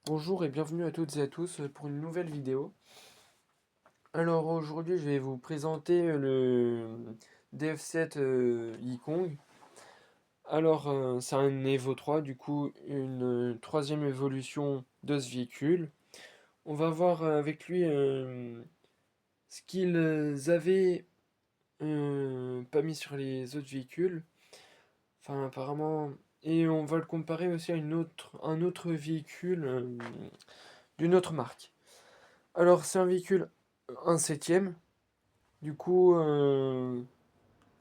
Bonjour et bienvenue à toutes et à tous pour une nouvelle vidéo. Alors aujourd'hui je vais vous présenter le DF7 Yikong. Alors c'est un Evo 3, du coup une troisième évolution de ce véhicule. On va voir avec lui ce qu'ils avaient pas mis sur les autres véhicules. Enfin apparemment. Et on va le comparer aussi à un autre véhicule d'une autre marque. Alors c'est un véhicule un septième. Du coup, on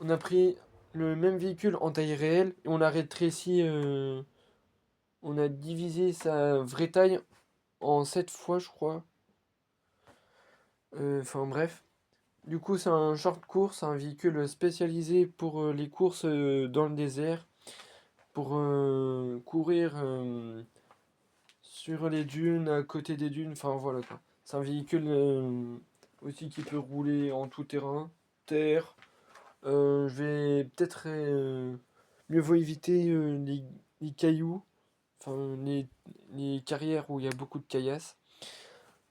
a pris le même véhicule en taille réelle et on a rétréci, on a divisé sa vraie taille en 7 fois, je crois. Enfin bref. Du coup, c'est un short course, un véhicule spécialisé pour les courses dans le désert, pour courir sur les dunes, à côté des dunes, enfin voilà quoi. C'est un véhicule aussi qui peut rouler en tout terrain, terre. Je vais peut-être mieux vaut éviter les cailloux, enfin les carrières où il y a beaucoup de caillasses.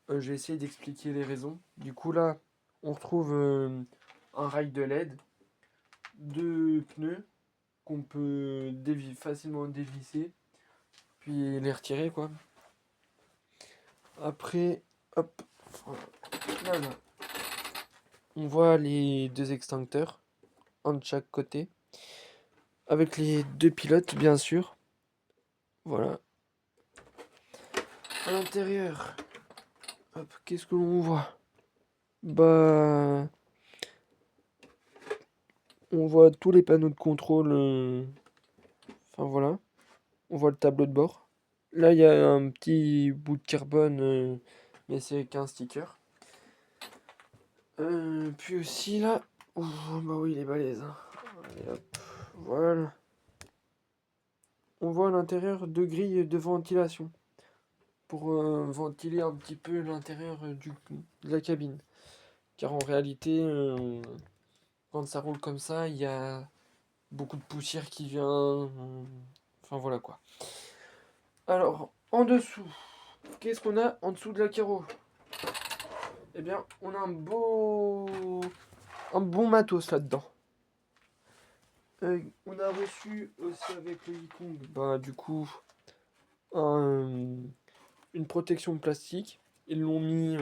Je vais essayer d'expliquer les raisons. Du coup là, on retrouve un rail de LED, deux pneus qu'on peut facilement dévisser, puis les retirer quoi. Après, hop, voilà. On voit les deux extincteurs, un de chaque côté, avec les deux pilotes bien sûr. Voilà. À l'intérieur, hop, qu'est-ce que l'on voit? Bah, on voit tous les panneaux de contrôle. Enfin voilà, on voit le tableau de bord. Là, il y a un petit bout de carbone, mais c'est qu'un sticker. Puis aussi là, ouh, bah oui, il est balèze, hein. Allez, hop, voilà. On voit à l'intérieur deux grilles de ventilation pour ventiler un petit peu l'intérieur de la cabine. Car en réalité, quand ça roule comme ça, il y a beaucoup de poussière qui vient. Enfin voilà quoi. Alors, en dessous, qu'est-ce qu'on a en dessous de la carreau? Eh bien, on a un bon matos là-dedans. On a reçu aussi avec le Yikong, bah du coup, un- une protection plastique. Ils l'ont mis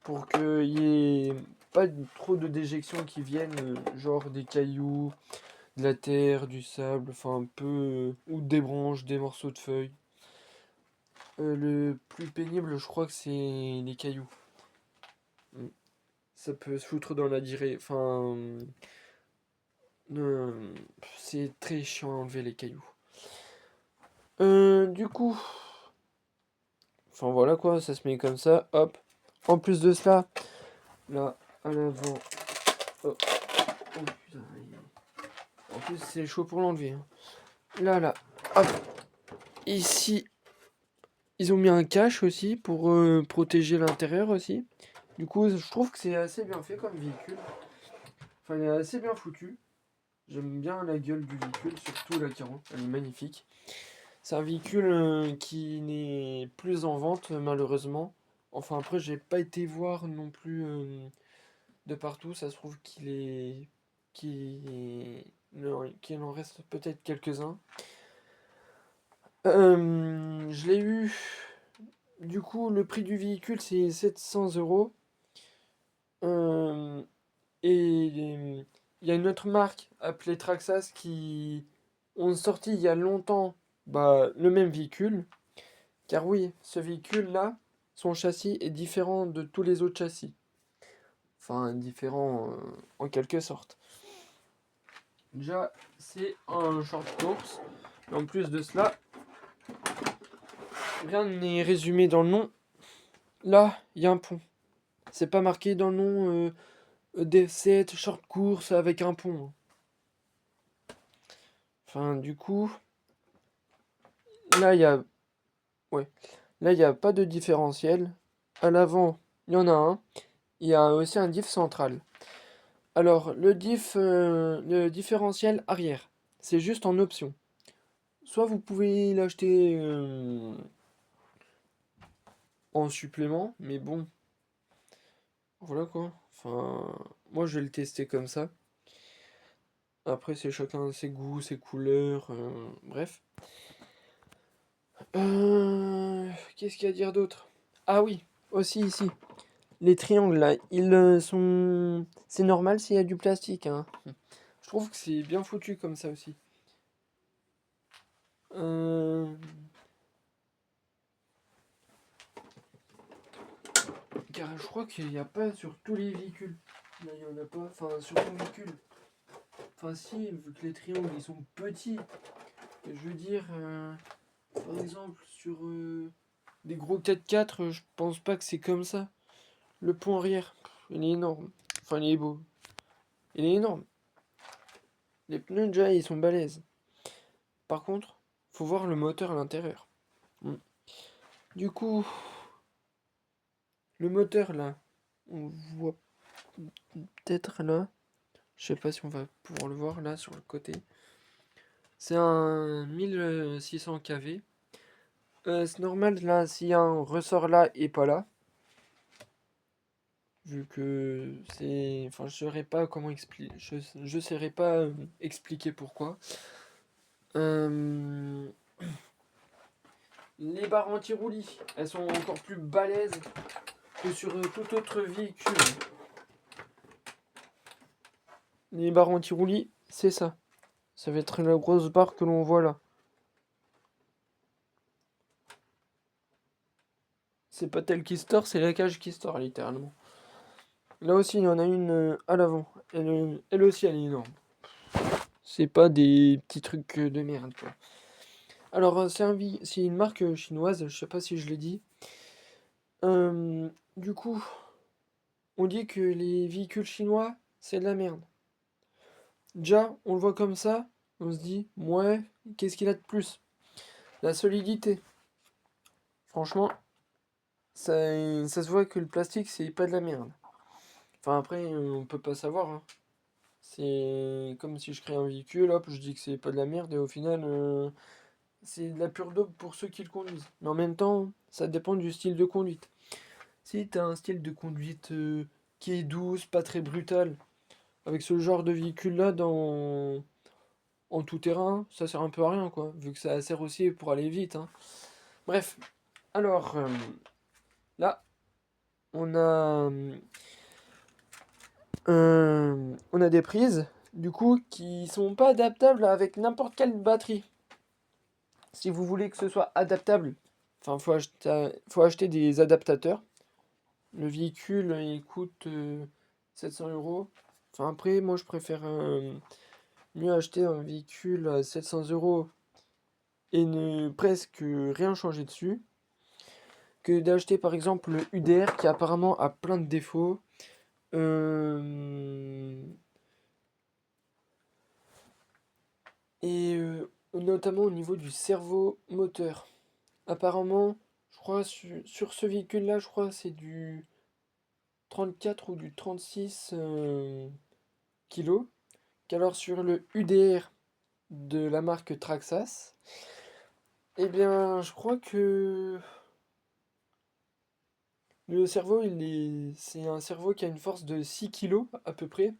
pour qu'il y ait pas trop de déjections qui viennent, genre des cailloux, de la terre, du sable, enfin un peu, ou des branches, des morceaux de feuilles. Le plus pénible, je crois que c'est les cailloux. Mm. Ça peut se foutre dans la durée. Enfin, c'est très chiant à enlever les cailloux. Du coup, enfin voilà quoi, ça se met comme ça, hop. En plus de cela, là, à l'avant, oh, oh putain, en plus c'est chaud pour l'enlever, hein. Là, hop. Ici, ils ont mis un cache aussi pour protéger l'intérieur aussi. Du coup, je trouve que c'est assez bien fait comme véhicule. Enfin, il est assez bien foutu. J'aime bien la gueule du véhicule, surtout la Caro, elle est magnifique. C'est un véhicule qui n'est plus en vente malheureusement. Enfin après j'ai pas été voir non plus de partout, ça se trouve qu'il en reste peut-être quelques-uns. Je l'ai eu, du coup le prix du véhicule c'est 700 €. Euh, et il y a une autre marque appelée Traxas qui ont sorti il y a longtemps bah, le même véhicule. Car oui, ce véhicule-là, son châssis est différent de tous les autres châssis. Enfin, différent en quelque sorte. Déjà, c'est un short course. Et en plus de cela, rien n'est résumé dans le nom. Là, il y a un pont. C'est pas marqué dans le nom DF7 short course avec un pont, hein. Enfin, du coup, là, il y a... Ouais. Là, il n'y a pas de différentiel. À l'avant, il y en a un. Il y a aussi un diff central. Alors, le différentiel arrière, c'est juste en option. Soit vous pouvez l'acheter en supplément, mais bon, voilà quoi. Enfin, moi je vais le tester comme ça. Après, c'est chacun ses goûts, ses couleurs, bref. Qu'est-ce qu'il y a à dire d'autre? Ah oui, aussi ici. Les triangles là, ils sont. C'est normal s'il y a du plastique, hein. Je trouve que c'est bien foutu comme ça aussi. Euh, Car je crois qu'il n'y a pas sur tous les véhicules. Là, il n'y en a pas. Enfin, sur ton véhicule. Enfin, si, vu que les triangles ils sont petits. Je veux dire, par exemple, sur des gros 4x4, je pense pas que c'est comme ça. Le pont arrière, il est énorme. Enfin, il est beau. Il est énorme. Les pneus, déjà, ils sont balèzes. Par contre, faut voir le moteur à l'intérieur. Mm. Du coup, le moteur, là, on voit peut-être là. Je sais pas si on va pouvoir le voir là sur le côté. C'est un 1600 kV. C'est normal là s'il y a un ressort là et pas là. Vu que c'est. Enfin, je saurais pas comment expliquer. Je saurais pas expliquer pourquoi. Euh, Les barres anti-roulis, elles sont encore plus balèzes que sur tout autre véhicule. Les barres anti-roulis, c'est ça. Ça va être la grosse barre que l'on voit là. C'est pas tel qui store, c'est la cage qui store littéralement. Là aussi, il y en a une à l'avant. Elle aussi, elle est énorme. C'est pas des petits trucs de merde, quoi. Alors, c'est une marque chinoise, je sais pas si je l'ai dit. Du coup, on dit que les véhicules chinois, c'est de la merde. Déjà, on le voit comme ça, on se dit, ouais, qu'est-ce qu'il a de plus? La solidité. Franchement, ça se voit que le plastique, c'est pas de la merde. Enfin, après, on peut pas savoir, hein. C'est comme si je crée un véhicule, hop, je dis que c'est pas de la merde, et au final, c'est de la pure dope pour ceux qui le conduisent. Mais en même temps, ça dépend du style de conduite. Si t'as un style de conduite qui est douce, pas très brutal, avec ce genre de véhicule-là en tout terrain, ça sert un peu à rien, quoi, vu que ça sert aussi pour aller vite, hein. Bref, alors là, on a, on a des prises, du coup, qui sont pas adaptables avec n'importe quelle batterie. Si vous voulez que ce soit adaptable, enfin, faut acheter des adaptateurs. Le véhicule, il coûte 700 euros. Enfin, après, moi, je préfère mieux acheter un véhicule à 700 euros et ne presque rien changer dessus que d'acheter, par exemple, le UDR qui apparemment a plein de défauts. Euh, et notamment au niveau du cerveau moteur. Apparemment, je crois, sur ce véhicule-là, je crois que c'est du 34 ou du 36 kilos. Qu'alors sur le UDR de la marque Traxas, eh bien, je crois que le cerveau, c'est un cerveau qui a une force de 6 kilos à peu près.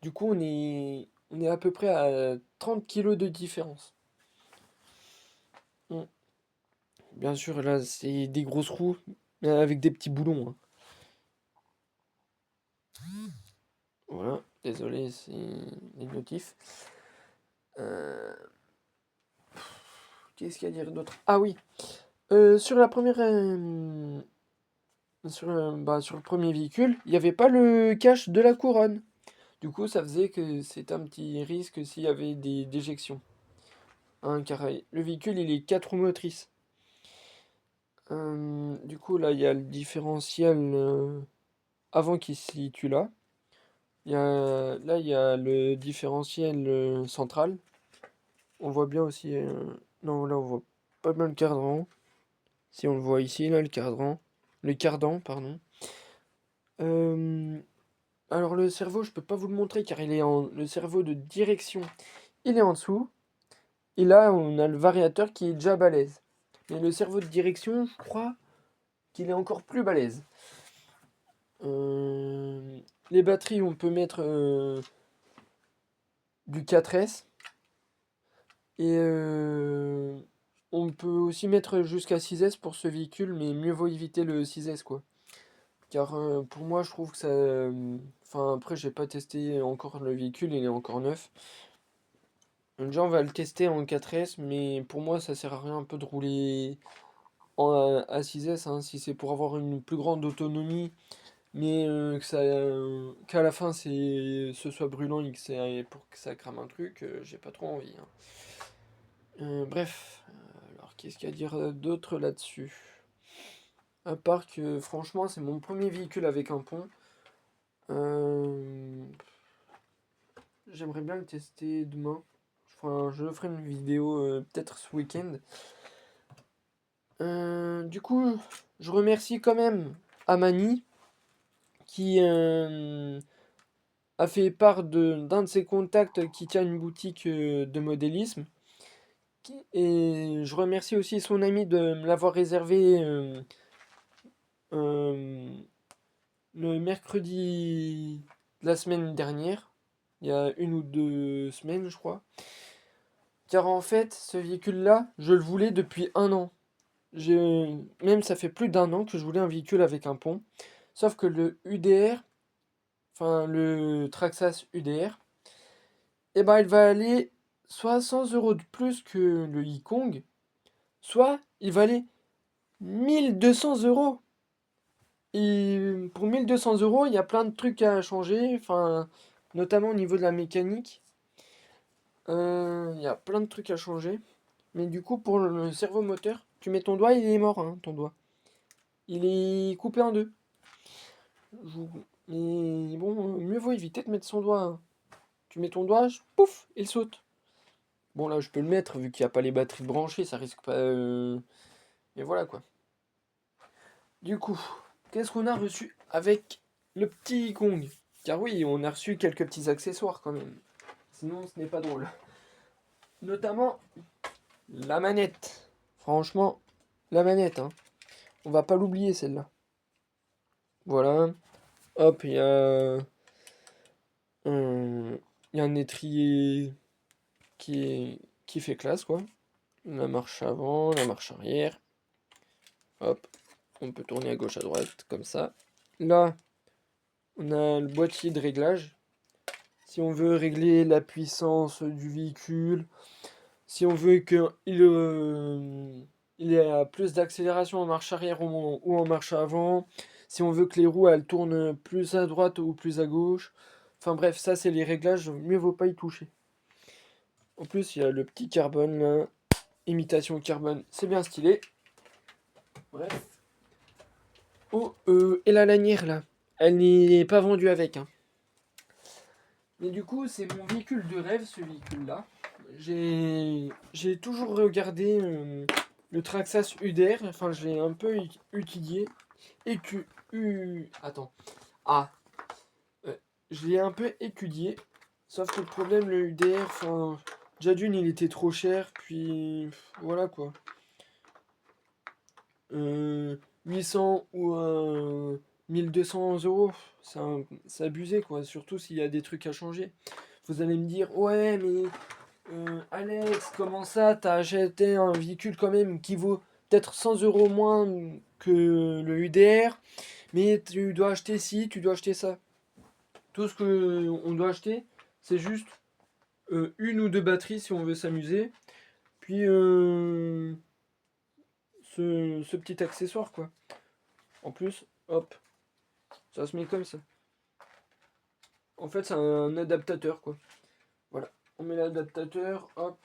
Du coup, on est à peu près à 30 kilos de différence. Mm. Bien sûr, là, c'est des grosses roues, mais avec des petits boulons, hein. Voilà, désolé, c'est les notifs. Euh, Qu'est-ce qu'il y a à dire d'autre? Ah oui, sur la première, sur le premier véhicule, il n'y avait pas le cache de la couronne. Du coup, ça faisait que c'était un petit risque s'il y avait des déjections. Hein, car le véhicule, il est 4 roues motrices. Du coup, là, il y a le différentiel avant qui se situe là. Là, il y a le différentiel central. On voit bien aussi. Non, là, on voit pas bien le cadran. Si on le voit ici, là, le cadran. Le cardan, pardon. Euh, alors, le cerveau, je peux pas vous le montrer car il est le cerveau de direction, il est en dessous. Et là, on a le variateur qui est déjà balèze. Mais le cerveau de direction, je crois, qu'il est encore plus balèze. Les batteries, on peut mettre du 4S. Et on peut aussi mettre jusqu'à 6S pour ce véhicule, mais mieux vaut éviter le 6S, quoi. Car pour moi, je trouve que ça... Enfin, après, j'ai pas testé encore le véhicule, il est encore neuf. Déjà, on va le tester en 4S, mais pour moi, ça sert à rien un peu de rouler à 6S, hein, si c'est pour avoir une plus grande autonomie, mais qu'à la fin, ce soit brûlant et pour que ça crame un truc, j'ai pas trop envie, hein. Bref, alors qu'est-ce qu'il y a à dire d'autre là-dessus? À part que franchement, c'est mon premier véhicule avec un pont. Euh, J'aimerais bien le tester demain. Enfin, je ferai une vidéo peut-être ce week-end. Du coup, je remercie quand même Amani qui a fait part d'un de ses contacts qui tient une boutique de modélisme. Et je remercie aussi son ami de me l'avoir réservé euh, le mercredi de la semaine dernière, il y a 1 ou 2 semaines, je crois. Car en fait, ce véhicule-là, je le voulais depuis 1 an. Même ça fait plus d'1 an que je voulais un véhicule avec un pont. Sauf que le UDR, enfin le Traxas UDR, eh ben il va aller soit 100 euros de plus que le e-Kong, soit il va aller 1 200 euros. Et pour 1 200 euros, il y a plein de trucs à changer, enfin, notamment au niveau de la mécanique. Il y a plein de trucs à changer. Mais du coup, pour le servomoteur, tu mets ton doigt, il est mort, hein, ton doigt. Il est coupé en deux. Mais bon, mieux vaut éviter de mettre son doigt, hein. Tu mets ton doigt, pouf, il saute. Bon, là, je peux le mettre, vu qu'il n'y a pas les batteries branchées, ça risque pas... Mais voilà, quoi. Du coup, qu'est-ce qu'on a reçu avec le petit Kong? Car oui, on a reçu quelques petits accessoires quand même. Sinon, ce n'est pas drôle. Notamment la manette. Franchement, la manette, hein. On va pas l'oublier celle-là. Voilà. Hop, il y a un étrier qui fait classe, quoi. La marche avant, la marche arrière. Hop, on peut tourner à gauche, à droite, comme ça. Là, on a le boîtier de réglage. Si on veut régler la puissance du véhicule, si on veut il ait plus d'accélération en marche arrière ou en marche avant, si on veut que les roues elles tournent plus à droite ou plus à gauche. Enfin bref, ça c'est les réglages, mieux vaut pas y toucher. En plus, il y a le petit carbone là, imitation carbone, c'est bien stylé. Bref. Oh, et la lanière là, elle n'est pas vendue avec, hein. Mais du coup, c'est mon véhicule de rêve, ce véhicule-là. J'ai toujours regardé le Traxas UDR, enfin, je l'ai un peu étudié. Attends. Ah, je l'ai un peu étudié. Sauf que le problème, le UDR, enfin, déjà d'une, il était trop cher, puis voilà quoi. 800 ou 1 200 euros, c'est abusé quoi, surtout s'il y a des trucs à changer. Vous allez me dire, ouais, mais Alex, comment ça, t'as acheté un véhicule quand même qui vaut peut-être 100 euros moins que le UDR, mais tu dois acheter ci, tu dois acheter ça. Tout ce que on doit acheter, c'est juste 1 ou 2 batteries si on veut s'amuser, puis ce petit accessoire quoi. En plus, hop, ça se met comme ça. En fait, c'est un adaptateur, quoi. Voilà. On met l'adaptateur, hop.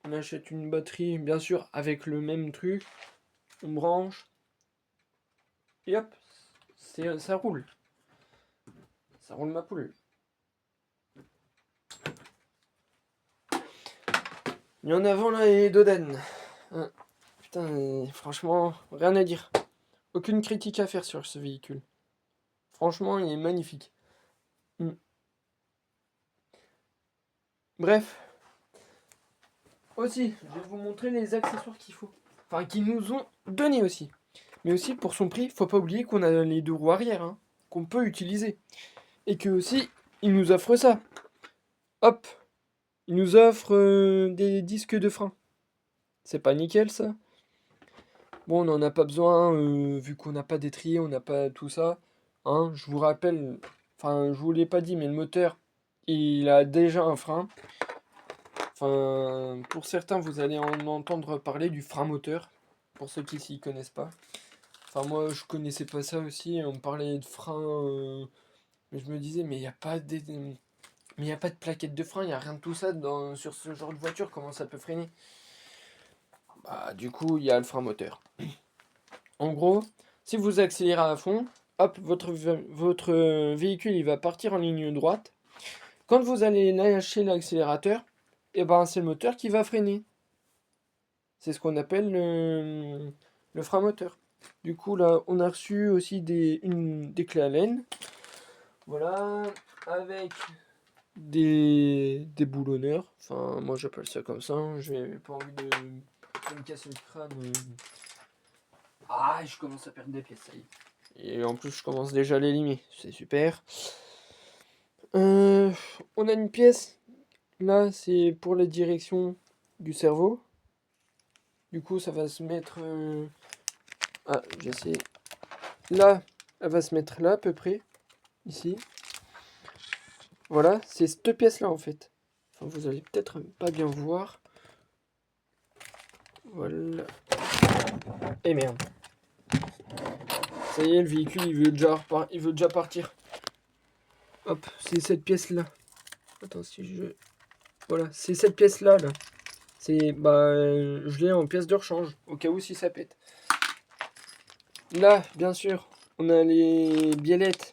On achète une batterie, bien sûr, avec le même truc. On branche. Et hop, ça roule. Ça roule ma poule. Il y en a avant là et Doden. Hein. Putain, franchement, rien à dire. Aucune critique à faire sur ce véhicule. Franchement, il est magnifique. Bref. Aussi, je vais vous montrer les accessoires qu'il faut. Enfin, qu'ils nous ont donné aussi. Mais aussi, pour son prix, faut pas oublier qu'on a les 2 roues arrière, hein, qu'on peut utiliser. Et que aussi, il nous offre ça. Hop, il nous offre des disques de frein. C'est pas nickel, ça? Bon, on n'en a pas besoin, vu qu'on n'a pas d'étrier, on n'a pas tout ça. Hein, je vous rappelle, enfin, je vous l'ai pas dit, mais le moteur, il a déjà un frein. Enfin, pour certains, vous allez en entendre parler du frein moteur, pour ceux qui s'y connaissent pas. Enfin, moi, je connaissais pas ça aussi, on me parlait de frein, mais je me disais, mais il n'y a pas mais y a pas de plaquette de frein, il n'y a rien de tout ça sur ce genre de voiture, comment ça peut freiner? Bah, du coup, il y a le frein moteur. En gros, si vous accélérez à fond, hop, votre véhicule il va partir en ligne droite. Quand vous allez lâcher l'accélérateur, et ben c'est le moteur qui va freiner. C'est ce qu'on appelle le frein moteur. Du coup là, on a reçu aussi des clés Allen. Voilà, avec des boulonneurs. Enfin, moi j'appelle ça comme ça. Hein. Je n'ai pas envie de me casser le crâne. Ah, je commence à perdre des pièces, ça y est. Et en plus, je commence déjà à les limer. C'est super. On a une pièce. Là, c'est pour la direction du cerveau. Du coup, ça va se mettre... Ah, j'essaie. Là, elle va se mettre là, à peu près. Ici. Voilà, c'est cette pièce-là, en fait. Enfin, vous allez peut-être pas bien voir. Voilà. Et merde. Ça y est, le véhicule, il veut déjà partir. Hop, c'est cette pièce-là. Attends, si je... Voilà, c'est cette pièce-là, là. C'est... Bah, je l'ai en pièce de rechange, au cas où si ça pète. Là, bien sûr, on a les biellettes.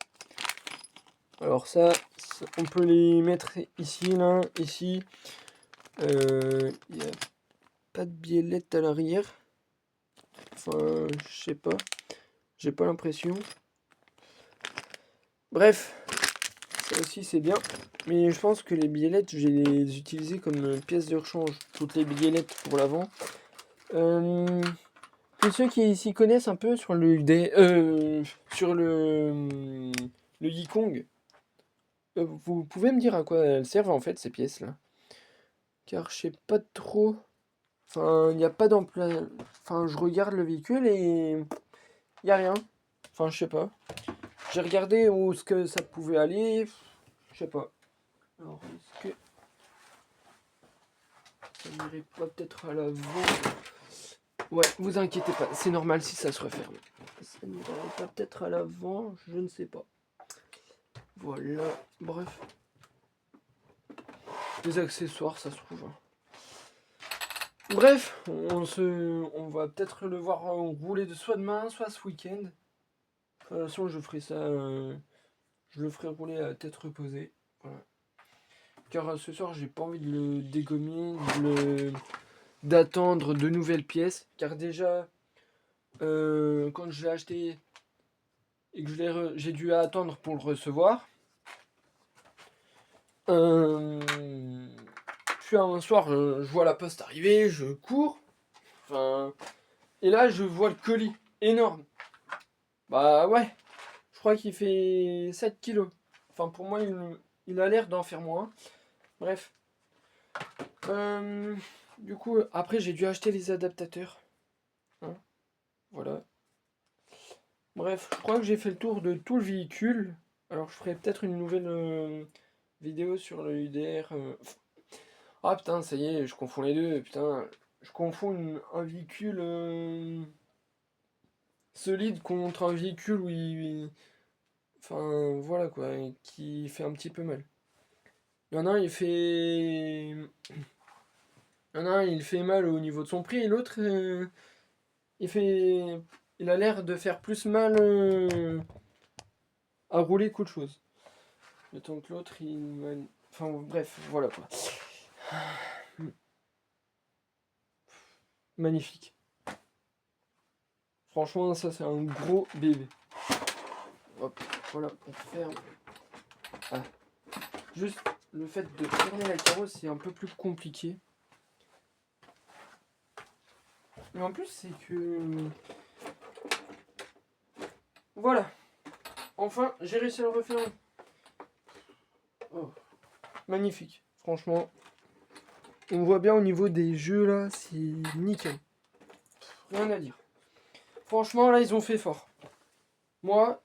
Alors ça, on peut les mettre ici, là, ici. Il n'y a pas de biellette à l'arrière. Enfin, je sais pas. J'ai pas l'impression. Bref, ça aussi c'est bien. Mais je pense que les biellettes, je vais les utiliser comme pièce de rechange. Toutes les biellettes pour l'avant. Pour ceux qui s'y connaissent un peu sur sur le Yikong, vous pouvez me dire à quoi elles servent en fait ces pièces-là? Car je sais pas trop. Enfin, il n'y a pas d'emploi. Enfin, je regarde le véhicule et il n'y a rien. Enfin, je sais pas. J'ai regardé où ce que ça pouvait aller. Je sais pas. Alors, est-ce que ça n'irait pas peut-être à l'avant? Ouais, vous inquiétez pas, c'est normal si ça se referme. Ça n'irait pas peut-être à l'avant, je ne sais pas. Voilà, bref. Les accessoires, ça se trouve. Hein. Bref, on va peut-être le voir rouler de soit demain, soit ce week-end. De toute façon, je ferai ça, je le ferai rouler à tête reposée. Voilà. Car ce soir, j'ai pas envie de le dégommer, d'attendre de nouvelles pièces. Car déjà, quand je l'ai acheté et que j'ai dû attendre pour le recevoir, puis un soir, je vois la poste arriver, je cours. Enfin, et là, je vois le colis énorme. Bah ouais, je crois qu'il fait 7 kilos. Enfin, pour moi, il a l'air d'en faire moins. Bref. Du coup, après, j'ai dû acheter les adaptateurs. Hein, voilà. Bref, je crois que j'ai fait le tour de tout le véhicule. Alors, je ferai peut-être une nouvelle vidéo sur le UDR. Ah putain, ça y est, je confonds les deux. Putain, je confonds un véhicule solide contre un véhicule où enfin, voilà quoi, qui fait un petit peu mal. Il y en a un, il fait mal au niveau de son prix, et l'autre, il fait... Il a l'air de faire plus mal à rouler qu'autre chose. Le temps que l'autre, Enfin, bref, voilà quoi. Magnifique. Franchement, ça, c'est un gros bébé. Hop, voilà, on ferme. Ah. Juste, le fait de fermer la carrosse, c'est un peu plus compliqué. Mais en plus, c'est que... voilà. Enfin, j'ai réussi à le refaire. Oh. Magnifique, franchement. On voit bien au niveau des jeux là, c'est nickel. Rien à dire. Franchement, là, ils ont fait fort. Moi,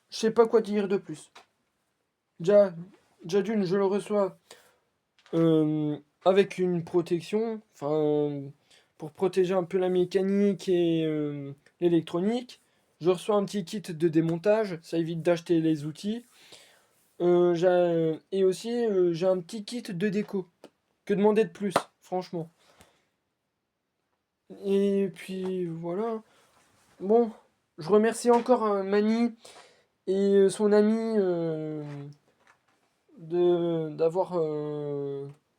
je sais pas quoi dire de plus. Déjà, d'une, je le reçois avec une protection, enfin, pour protéger un peu la mécanique et l'électronique. Je reçois un petit kit de démontage, ça évite d'acheter les outils. Et aussi, j'ai un petit kit de déco. Que demander de plus, franchement. Et puis voilà. Bon, je remercie encore Mani et son ami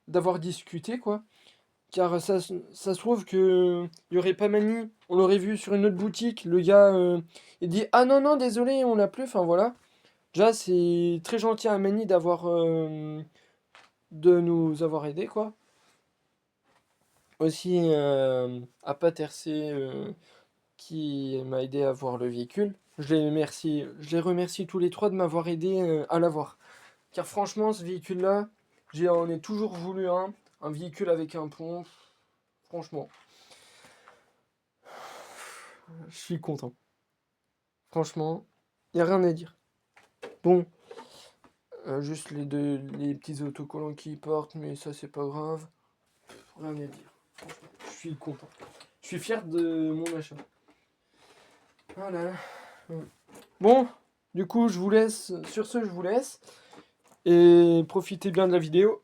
d'avoir discuté, quoi. Car ça se trouve que il y aurait pas Mani, on l'aurait vu sur une autre boutique. Le gars, il dit ah non non désolé on l'a plus. Enfin voilà. Déjà c'est très gentil à Mani de nous avoir aidé, quoi. Aussi à Patercé qui m'a aidé à voir le véhicule. Je les remercie tous les trois de m'avoir aidé à l'avoir. Car franchement, ce véhicule-là, j'en ai toujours voulu un véhicule avec un pont. Franchement, je suis content. Franchement, il n'y a rien à dire. Bon, juste les petits autocollants qui portent, mais ça c'est pas grave. Rien à dire. Franchement, je suis content. Je suis fier de mon achat. Voilà. Bon, du coup, je vous laisse. Sur ce, je vous laisse. Et profitez bien de la vidéo.